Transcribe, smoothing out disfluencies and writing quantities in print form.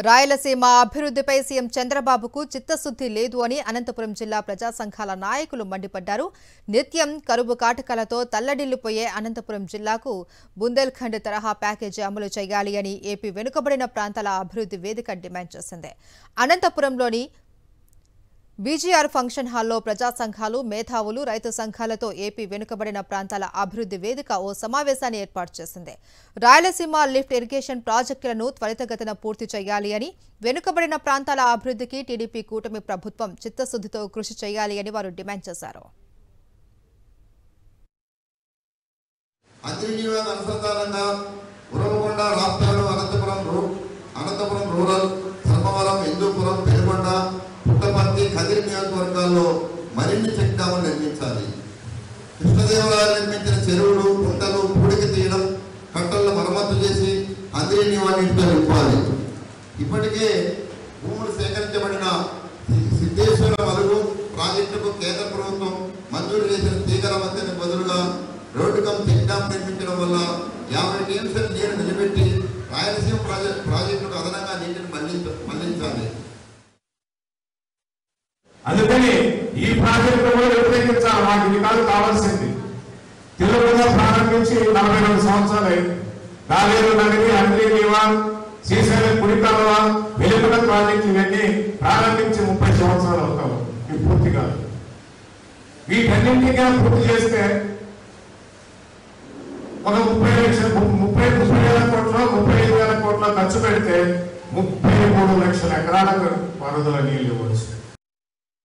రాయలసీమ అభివృద్ధిపై సీఎం చంద్రబాబుకు చిత్తశుద్ధి లేదు అని అనంతపురం జిల్లా ప్రజా సంఘాల నాయకులు మండిపడ్డారు. నిత్యం కరువు కాటకాలతో తల్లడిల్లిపోయే అనంతపురం జిల్లాకు బుందేల్ఖండ్ తరహా ప్యాకేజీ అమలు చేయాలి అని ఏపీ వెనుకబడిన ప్రాంతాల అభివృద్ధి వేదిక డిమాండ్ చేసింది. అనంతపురంలోని బీజీఆర్ ఫంక్షన్ హాల్లో ప్రజా సంఘాలు, మేధావులు, రైతు సంఘాలతో ఏపీ వెనుకబడిన ప్రాంతాల అభివృద్ధి వేదిక ఓ సమావేశాన్ని ఏర్పాటు చేసింది. రాయలసీమ లిఫ్ట్ ఇరిగేషన్ ప్రాజెక్టులను త్వరితగతిన పూర్తి చేయాలి అని, వెనుకబడిన ప్రాంతాల అభివృద్ధికి టీడీపీ కూటమి ప్రభుత్వం చిత్తశుద్ధితో కృషి చేయాలి అని వారు డిమాండ్ చేశారు. పుట్టపర్తి, కదిరి నియోజకవర్గాల్లో మరిన్ని చెక్ డ్యాములు నిర్మించాలి. కృష్ణదేవరాయలు నిర్మించిన చెరువులు, కుంటలు పూడికి తీయడం, కట్టలను మరమ్మతు చేసి అందరినీ వాటితో నింపాలి. ఇప్పటికే భూములు సేకరించబడిన సిద్ధేశ్వర మలుగు ప్రాజెక్టుకు కేంద్ర ప్రభుత్వం మంజూరు చేసిన తీగల మధ్యని బదులుగా రోడ్డు కమ్ చెక్ డ్యామ్ నిర్మించడం వల్ల 50 టీఎంసీల నీరు నిలబెట్టి రాయలసీమ ప్రాజెక్టుకు అదనంగా నీటిని మళ్లించాలి. అందుకని ఈ ప్రాజెక్టు కూడా వ్యతిరేకించాలి. మాకు ఇది కాదు కావాల్సింది. తిరుమల ప్రారంభించి 42 సంవత్సరాలు అయింది. రాలేరు నగరి, అంద్రీనీవా, శ్రీశైలం కుడికాలువ, వెలుగుల ప్రాజెక్టు ఇవన్నీ ప్రారంభించి 30 సంవత్సరాలు అవుతాము. ఇవి పూర్తి కాదు. వీటన్నింటిగా పూర్తి చేస్తే ఒక 30,000 కోట్లు 35,000 కోట్ల ఖర్చు పెడితే 33 లక్షల ఎకరాలకు వరదల నీళ్లు ఇవ్వచ్చు.